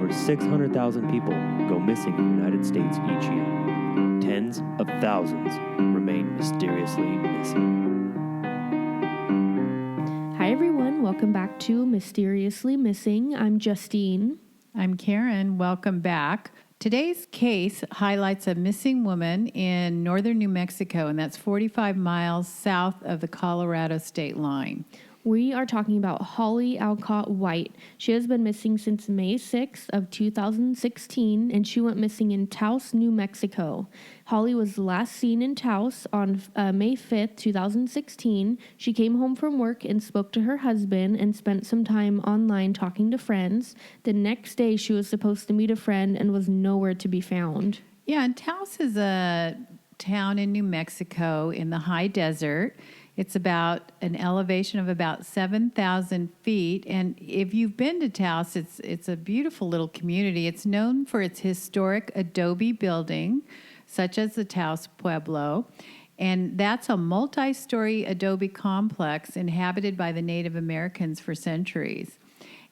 over 600,000 people go missing in the United States each year. Tens of thousands remain mysteriously missing. Hi everyone, welcome back to Mysteriously Missing. I'm Justine. I'm Karen. Welcome back. Today's case highlights a missing woman in northern New Mexico, and that's 45 miles south of the Colorado state line. We are talking about Holly Alcott White. She has been missing since May 6th of 2016, and she went missing in Taos, New Mexico. Holly was last seen in Taos on May 5th, 2016. She came home from work and spoke to her husband and spent some time online talking to friends. The next day, she was supposed to meet a friend and was nowhere to be found. Yeah, and Taos is a town in New Mexico in the high desert. It's about an elevation of about 7,000 feet. And if you've been to Taos, it's a beautiful little community. It's known for its historic adobe building, such as the Taos Pueblo. And that's a multi-story adobe complex inhabited by the Native Americans for centuries.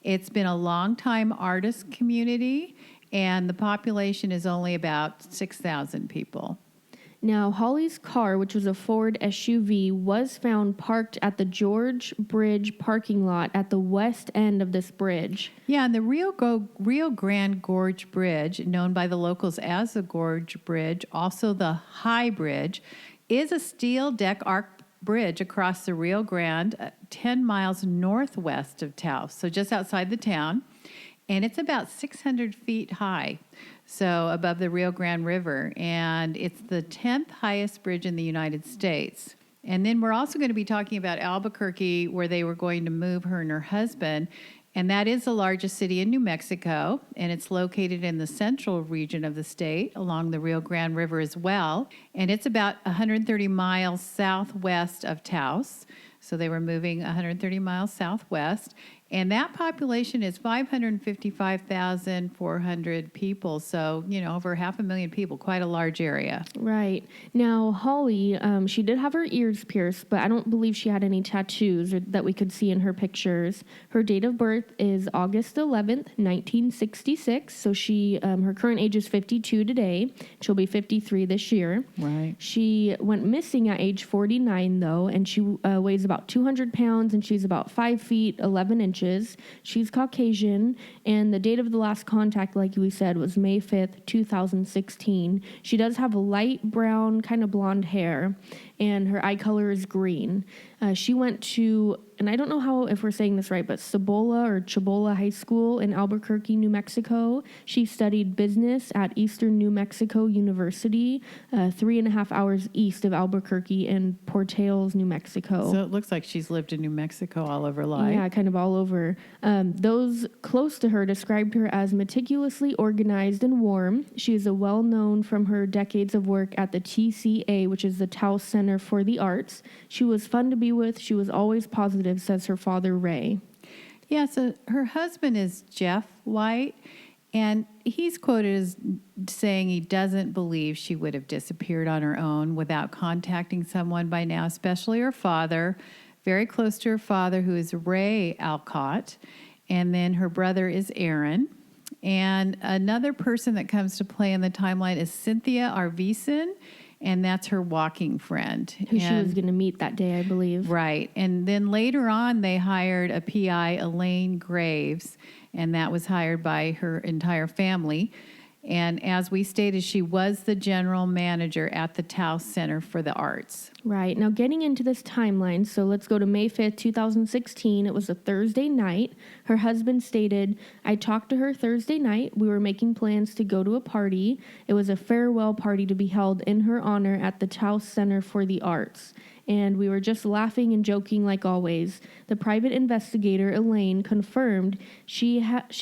It's been a long-time artist community, and the population is only about 6,000 people. Now, Holly's car, which was a Ford SUV, was found parked at the Gorge Bridge parking lot at the west end of this bridge. Yeah, and the Rio Grande Gorge Bridge, known by the locals as the Gorge Bridge, also the High Bridge, is a steel deck arch bridge across the Rio Grande, 10 miles northwest of Taos, so just outside the town. And it's about 600 feet high, so above the Rio Grande River. And it's the 10th highest bridge in the United States. And then we're also going to be talking about Albuquerque, where they were going to move her and her husband. And that is the largest city in New Mexico. And it's located in the central region of the state along the Rio Grande River as well. And it's about 130 miles southwest of Taos. So they were moving 130 miles southwest. And that population is 555,400 people. So, over 500,000 people, quite a large area. Right. Now, Holly, she did have her ears pierced, but I don't believe she had any tattoos that we could see in her pictures. Her date of birth is August 11th, 1966. So her current age is 52 today. She'll be 53 this year. Right. She went missing at age 49, though, and she weighs about 200 pounds, and she's about 5 feet, 11 inches. She's Caucasian, and the date of the last contact, like we said, was May 5th, 2016. She does have light brown, kind of blonde hair, and her eye color is green. She went to, and I don't know if we're saying this right, but Cibola High School in Albuquerque, New Mexico. She studied business at Eastern New Mexico University, 3.5 hours east of Albuquerque in Portales, New Mexico. So it looks like she's lived in New Mexico all of her life. Yeah, kind of all over. Those close to her described her as meticulously organized and warm. She is well known from her decades of work at the TCA, which is the Taos Center for the Arts. She was fun to be with. She was always positive, says her father, Ray. Yeah, so her husband is Jeff White, and he's quoted as saying he doesn't believe she would have disappeared on her own without contacting someone by now, especially her father, very close to her father, who is Ray Alcott, and then her brother is Aaron. And another person that comes to play in the timeline is Cynthia Arvison, and that's her walking friend. Who she was going to meet that day, I believe. Right. And then later on, they hired a PI, Elaine Graves, and that was hired by her entire family. And as we stated, she was the general manager at the Taos Center for the Arts. Right. Now, getting into this timeline, so let's go to May 5th, 2016. It was a Thursday night. Her husband stated, "I talked to her Thursday night. We were making plans to go to a party. It was a farewell party to be held in her honor at the Taos Center for the Arts. And we were just laughing and joking like always. The private investigator, Elaine, confirmed she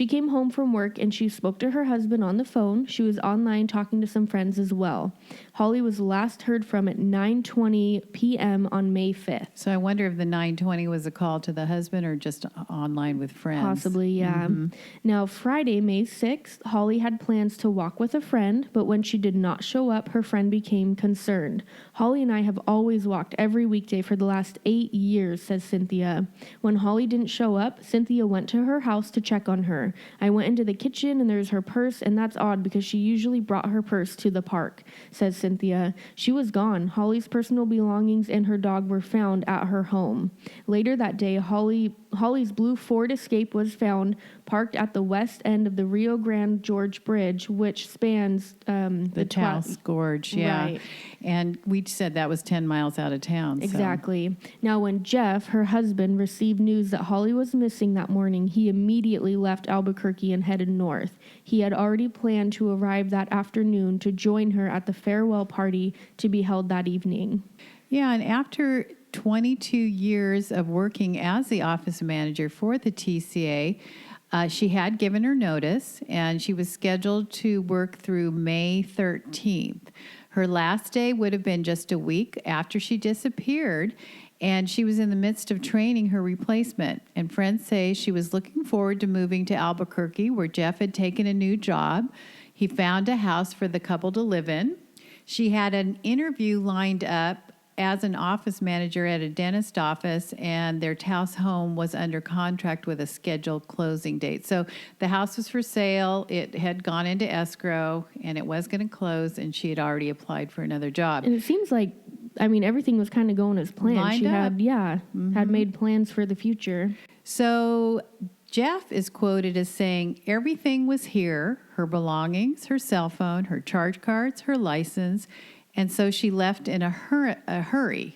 came home from work and she spoke to her husband on the phone. She was online talking to some friends as well. Holly was last heard from at 9:20 p.m. on May 5th. So I wonder if the 9:20 was a call to the husband or just online with friends. Possibly, yeah. Mm-hmm. Now, Friday, May 6th, Holly had plans to walk with a friend, but when she did not show up, her friend became concerned. Holly and I have always walked every every weekday for the last 8 years, says Cynthia. When Holly didn't show up, Cynthia went to her house to check on her. I went into the kitchen and there's her purse, and that's odd because she usually brought her purse to the park, says Cynthia. She was gone. Holly's personal belongings and her dog were found at her home. Later that day, Holly's blue Ford Escape was found parked at the west end of the Rio Grande Gorge Bridge, which spans the Taos Gorge, yeah. Right. And we said that was 10 miles out of town. So. Exactly. Now, when Jeff, her husband, received news that Holly was missing that morning, he immediately left Albuquerque and headed north. He had already planned to arrive that afternoon to join her at the farewell party to be held that evening. Yeah, and after 22 years of working as the office manager for the TCA, she had given her notice, and she was scheduled to work through May 13th. Her last day would have been just a week after she disappeared, and she was in the midst of training her replacement. And friends say she was looking forward to moving to Albuquerque, where Jeff had taken a new job. He found a house for the couple to live in. She had an interview lined up as an office manager at a dentist office, and their Taos home was under contract with a scheduled closing date. So the house was for sale, it had gone into escrow, and it was going to close, and she had already applied for another job. And it seems like, everything was kind of going as planned. Lined she up. had made plans for the future. So Jeff is quoted as saying, everything was here, her belongings, her cell phone, her charge cards, her license, and so she left in a hurry.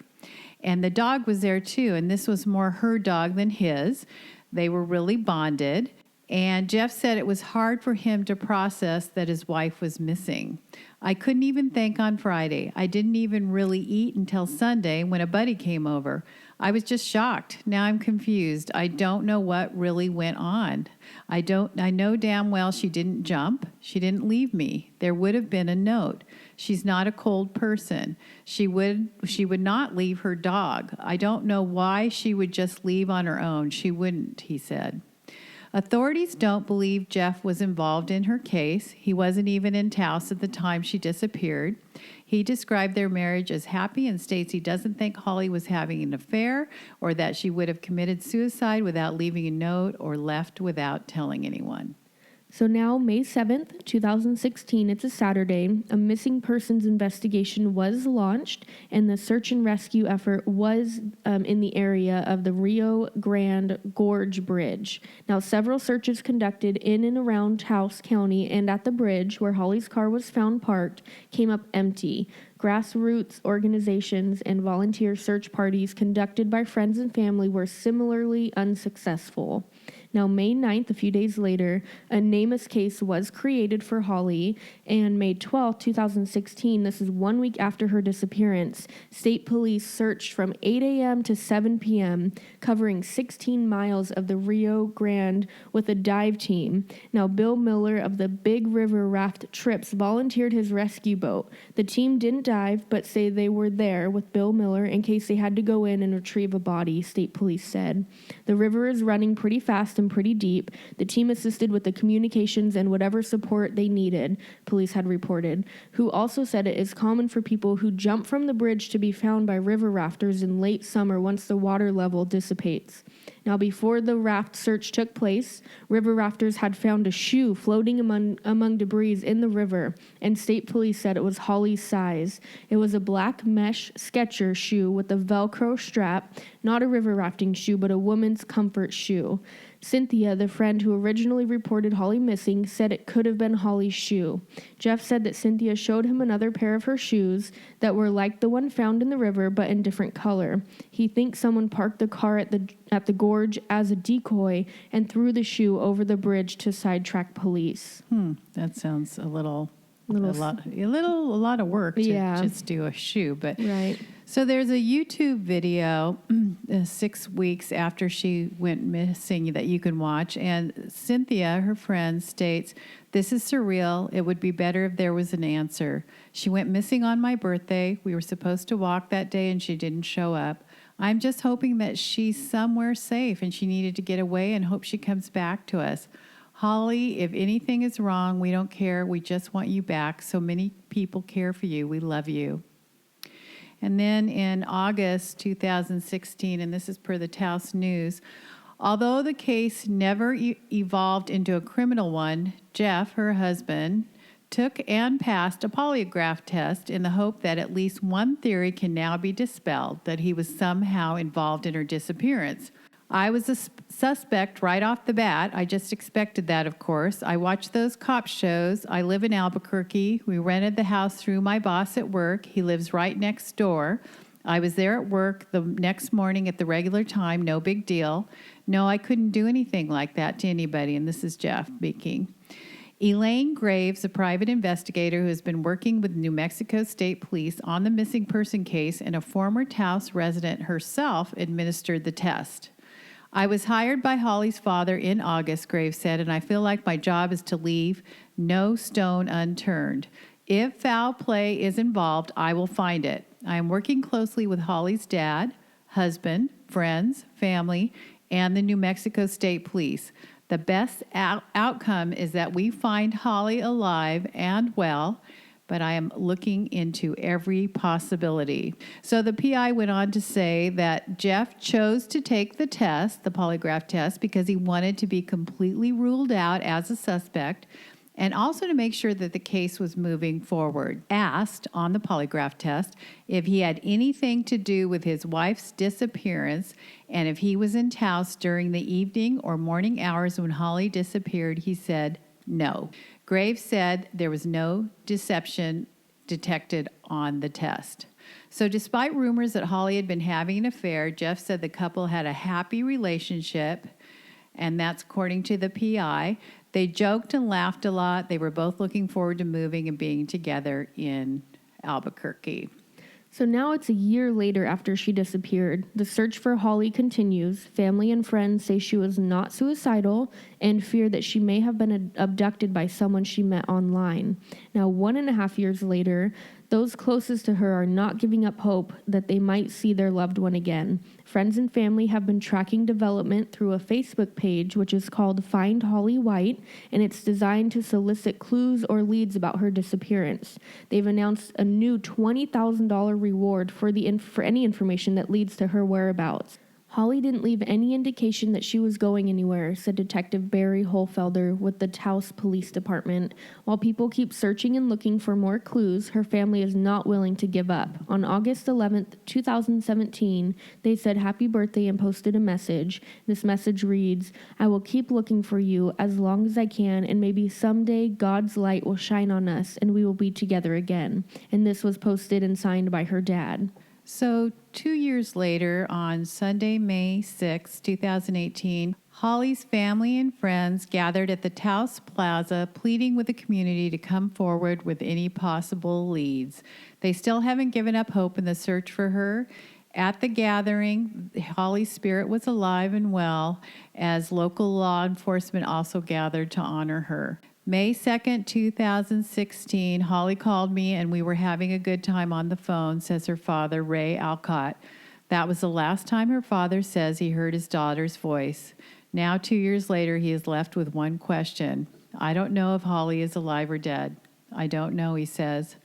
And the dog was there too, and this was more her dog than his. They were really bonded. And Jeff said it was hard for him to process that his wife was missing. I couldn't even think on Friday. I didn't even really eat until Sunday when a buddy came over. I was just shocked. Now I'm confused. I don't know what really went on. I know damn well she didn't jump. She didn't leave me. There would have been a note. She's not a cold person. She would not leave her dog. I don't know why she would just leave on her own. She wouldn't, he said. Authorities don't believe Jeff was involved in her case. He wasn't even in Taos at the time she disappeared. He described their marriage as happy and states he doesn't think Holly was having an affair or that she would have committed suicide without leaving a note or left without telling anyone. So now, May 7th, 2016, it's a Saturday, a missing persons investigation was launched, and the search and rescue effort was in the area of the Rio Grande Gorge Bridge. Now, several searches conducted in and around Taos County and at the bridge where Holly's car was found parked came up empty. Grassroots organizations and volunteer search parties conducted by friends and family were similarly unsuccessful. Now, May 9th, a few days later, a NamUs case was created for Holly, and May 12th, 2016, this is 1 week after her disappearance, state police searched from 8 a.m. to 7 p.m., covering 16 miles of the Rio Grande with a dive team. Now, Bill Miller of the Big River Raft Trips volunteered his rescue boat. The team didn't dive, but say they were there with Bill Miller in case they had to go in and retrieve a body, state police said. The river is running pretty fast and pretty deep. The team assisted with the communications and whatever support they needed, police had reported, who also said it is common for people who jump from the bridge to be found by river rafters in late summer once the water level dissipates. Now, before the raft search took place, river rafters had found a shoe floating among debris in the river, and state police said it was Holly's size. It was a black mesh Skechers shoe with a Velcro strap, not a river rafting shoe, but a woman's comfort shoe. Cynthia, the friend who originally reported Holly missing, said it could have been Holly's shoe. Jeff said that Cynthia showed him another pair of her shoes that were like the one found in the river, but in different color. He thinks someone parked the car at the gorge as a decoy and threw the shoe over the bridge to sidetrack police. That sounds a lot of work to just do a shoe, but right. So there's a YouTube video 6 weeks after she went missing that you can watch, and Cynthia, her friend, states, "This is surreal. It would be better if there was an answer. She went missing on my birthday. We were supposed to walk that day and she didn't show up. I'm just hoping that she's somewhere safe and she needed to get away and hope she comes back to us. Holly, if anything is wrong, we don't care. We just want you back. So many people care for you. We love you." And then in August 2016, and this is per the Taos News, although the case never evolved into a criminal one, Jeff, her husband, took and passed a polygraph test in the hope that at least one theory can now be dispelled, that he was somehow involved in her disappearance. I was a suspect right off the bat. I just expected that, of course. I watched those cop shows. I live in Albuquerque. We rented the house through my boss at work. He lives right next door. I was there at work the next morning at the regular time. No big deal. No, I couldn't do anything like that to anybody. And this is Jeff speaking. Elaine Graves, a private investigator who has been working with New Mexico State Police on the missing person case, and a former Taos resident herself, administered the test. I was hired by Holly's father in August, Graves said, and I feel like my job is to leave no stone unturned. If foul play is involved, I will find it. I am working closely with Holly's dad, husband, friends, family, and the New Mexico State Police. The best outcome is that we find Holly alive and well, but I am looking into every possibility. So the PI went on to say that Jeff chose to take the test, the polygraph test, because he wanted to be completely ruled out as a suspect, and also to make sure that the case was moving forward. Asked on the polygraph test if he had anything to do with his wife's disappearance and if he was in Taos during the evening or morning hours when Holly disappeared, he said no. Graves said there was no deception detected on the test. So despite rumors that Holly had been having an affair, Jeff said the couple had a happy relationship, and that's according to the PI. They joked and laughed a lot. They were both looking forward to moving and being together in Albuquerque. So now it's a year later after she disappeared. The search for Holly continues. Family and friends say she was not suicidal and fear that she may have been abducted by someone she met online. Now, 1.5 years later, those closest to her are not giving up hope that they might see their loved one again. Friends and family have been tracking development through a Facebook page, which is called Find Holly White, and it's designed to solicit clues or leads about her disappearance. They've announced a new $20,000 reward for any information that leads to her whereabouts. Holly didn't leave any indication that she was going anywhere, said Detective Barry Holfelder with the Taos Police Department. While people keep searching and looking for more clues, her family is not willing to give up. On August 11th, 2017, they said happy birthday and posted a message. This message reads, "I will keep looking for you as long as I can, and maybe someday God's light will shine on us and we will be together again." And this was posted and signed by her dad. So 2 years later, on Sunday, May 6, 2018, Holly's family and friends gathered at the Taos Plaza, pleading with the community to come forward with any possible leads. They still haven't given up hope in the search for her. At the gathering, Holly's spirit was alive and well, as local law enforcement also gathered to honor her. May 2nd, 2016, Holly called me and we were having a good time on the phone, says her father, Ray Alcott. That was the last time her father says he heard his daughter's voice. Now, 2 years later, he is left with one question. I don't know if Holly is alive or dead. I don't know, he says.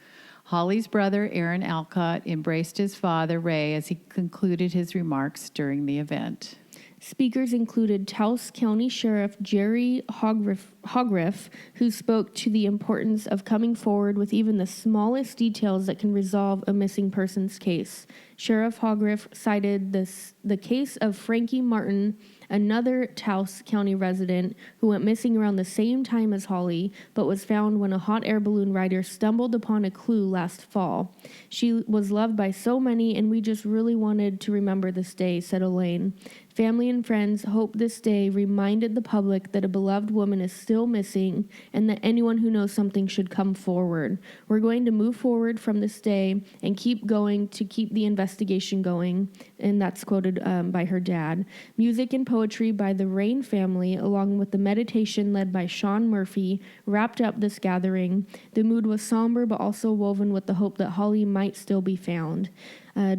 Holly's brother, Aaron Alcott, embraced his father, Ray, as he concluded his remarks during the event. Speakers included Taos County Sheriff Jerry Hogriff, who spoke to the importance of coming forward with even the smallest details that can resolve a missing persons case. Sheriff Hogriff cited the case of Frankie Martin, another Taos County resident who went missing around the same time as Holly, but was found when a hot air balloon rider stumbled upon a clue last fall. She was loved by so many, and we just really wanted to remember this day, said Elaine. Family and friends hope this day reminded the public that a beloved woman is still missing and that anyone who knows something should come forward. We're going to move forward from this day and keep going to keep the investigation going, and that's quoted by her dad. Music and poetry by the Rain family, along with the meditation led by Sean Murphy, wrapped up this gathering. The mood was somber but also woven with the hope that Holly might still be found.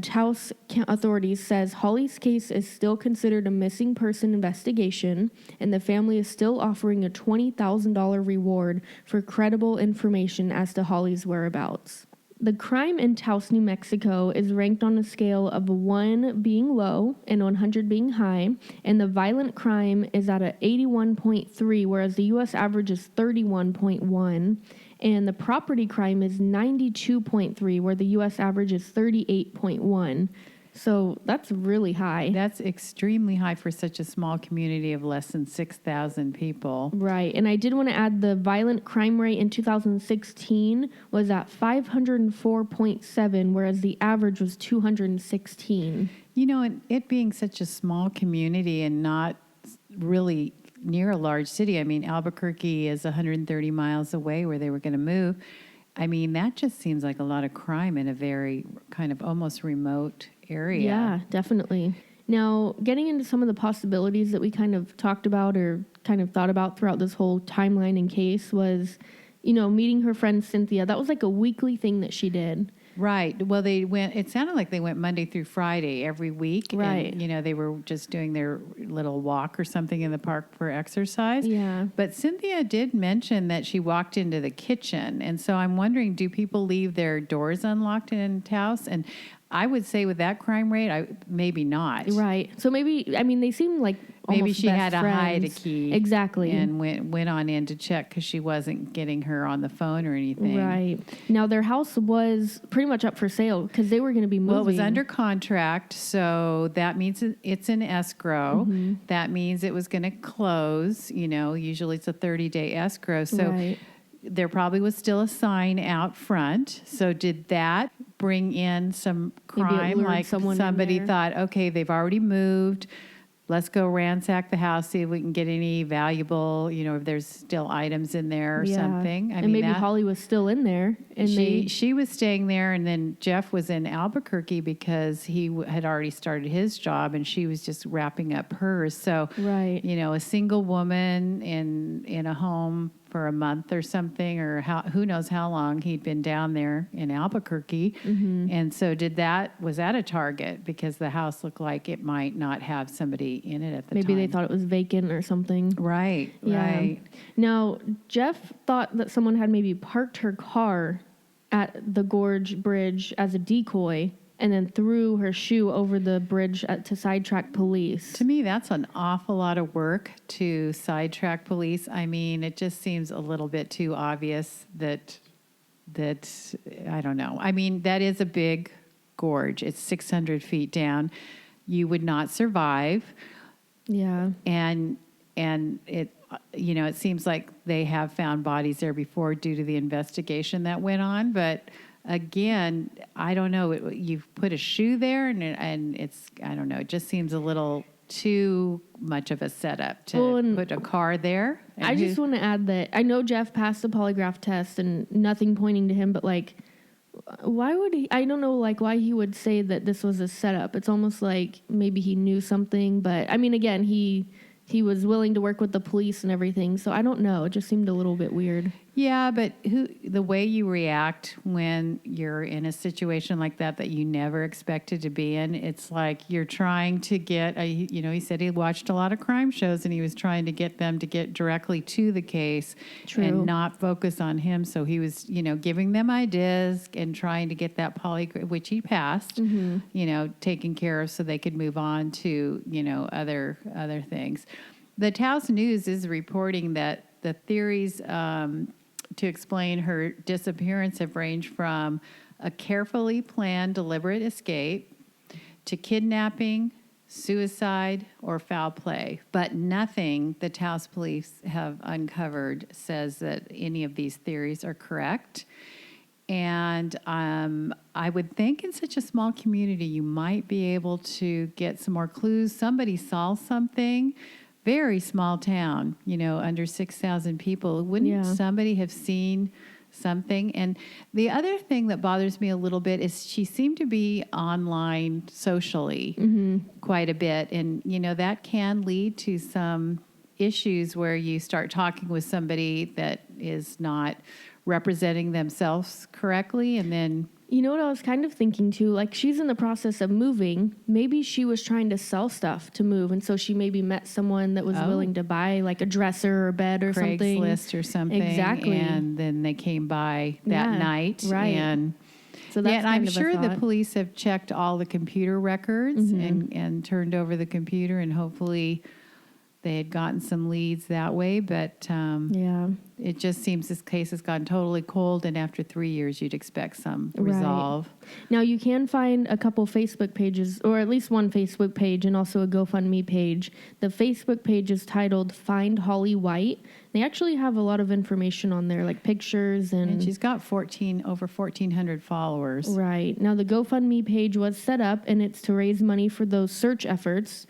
Taos authorities says Holly's case is still considered a missing person investigation, and the family is still offering a $20,000 reward for credible information as to Holly's whereabouts. The crime in Taos, New Mexico is ranked on a scale of 1 being low and 100 being high, and the violent crime is at a 81.3, whereas the U.S. average is 31.1, and the property crime is 92.3, where the U.S. average is 38.1. So that's really high. That's extremely high for such a small community of less than 6,000 people. Right. And I did want to add the violent crime rate in 2016 was at 504.7, whereas the average was 216. You know, and it being such a small community and not really near a large city. I mean, Albuquerque is 130 miles away where they were going to move. I mean, that just seems like a lot of crime in a very kind of almost remote area. Yeah, definitely. Now, getting into some of the possibilities that we kind of talked about or kind of thought about throughout this whole timeline and case was, meeting her friend Cynthia. That was like a weekly thing that she did. Right. Well, it sounded like they went Monday through Friday every week. Right. And, they were just doing their little walk or something in the park for exercise. Yeah. But Cynthia did mention that she walked into the kitchen. And so I'm wondering, do people leave their doors unlocked in Taos? And I would say with that crime rate, maybe not. Right. So maybe, they seem like maybe she best had to friends. hide a key. Exactly. And went on in to check because she wasn't getting her on the phone or anything. Right. Now, their house was pretty much up for sale because they were going to be moving. Well, it was under contract, so that means it's an escrow. Mm-hmm. That means it was going to close. Usually it's a 30-day escrow. So Right. there probably was still a sign out front. So did that bring in some Maybe it crime? lured Like someone in somebody there. thought, okay, they've already moved. Let's go ransack the house, see if we can get any valuable, if there's still items in there or something. And maybe Holly was still in there. And she was staying there, and then Jeff was in Albuquerque because he had already started his job, and she was just wrapping up hers. So, Right. a single woman in a home for a month or something, or who knows how long he'd been down there in Albuquerque. Mm-hmm. And so was that a target? Because the house looked like it might not have somebody in it at the time. Maybe they thought it was vacant or something. Right, Yeah. right. Now, Jeff thought that someone had maybe parked her car at the Gorge Bridge as a decoy and then threw her shoe over the bridge to sidetrack police. To me, that's an awful lot of work to sidetrack police. I mean, it just seems a little bit too obvious that I don't know. I mean, that is a big gorge. It's 600 feet down. You would not survive. Yeah. And it, it seems like they have found bodies there before due to the investigation that went on. But again, I don't know. You've put a shoe there, and it's, I don't know. It just seems a little too much of a setup to put a car there. I just want to add that I know Jeff passed the polygraph test and nothing pointing to him, but why would he? I don't know, why he would say that this was a setup. It's almost like maybe he knew something, but again, he was willing to work with the police and everything. So I don't know. It just seemed a little bit weird. Yeah, but the way you react when you're in a situation like that you never expected to be in, it's like you're trying to get, he said he watched a lot of crime shows and he was trying to get them to get directly to the case. True. And not focus on him. So he was, giving them ideas and trying to get that polygraph, which he passed, taken care of so they could move on to, other things. The Taos News is reporting that the theories to explain her disappearance have ranged from a carefully planned deliberate escape to kidnapping, suicide, or foul play. But nothing the Taos police have uncovered says that any of these theories are correct. And I would think in such a small community, you might be able to get some more clues. Somebody saw something. Very small town, under 6,000 people. Wouldn't somebody have seen something? And the other thing that bothers me a little bit is she seemed to be online socially quite a bit. And, that can lead to some issues where you start talking with somebody that is not representing themselves correctly. And then... You know what I was kind of thinking too? She's in the process of moving. Maybe she was trying to sell stuff to move. And so she maybe met someone that was willing to buy a dresser or bed or something. Craigslist or something. Exactly. And then they came by that night. Right. And So that's and I'm kind of a sure the thought. police have checked all the computer records and turned over the computer, and hopefully they had gotten some leads that way. But Yeah. it just seems this case has gone totally cold, and after 3 years, you'd expect some resolve. Now, you can find a couple Facebook pages, or at least one Facebook page and also a GoFundMe page. The Facebook page is titled Find Holly White. They actually have a lot of information on there, like pictures And she's got over 1,400 followers. Right. Now, the GoFundMe page was set up, and it's to raise money for those search efforts.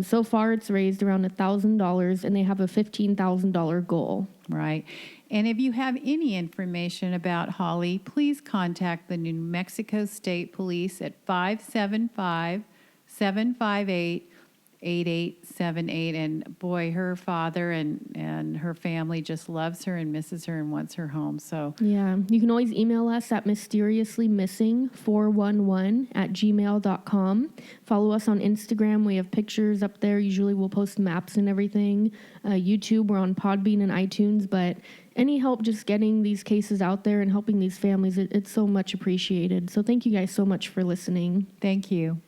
So far, it's raised around $1,000, and they have a $15,000 goal. Right. And if you have any information about Holly, please contact the New Mexico State Police at 575-758-8878. And boy, her father and her family just loves her and misses her and wants her home. So Yeah. You can always email us at mysteriously.missing411@gmail.com. Follow us on Instagram. We have pictures up there. Usually we'll post maps and everything. YouTube, we're on Podbean and iTunes. But any help just getting these cases out there and helping these families, it's so much appreciated. So thank you guys so much for listening. thank you.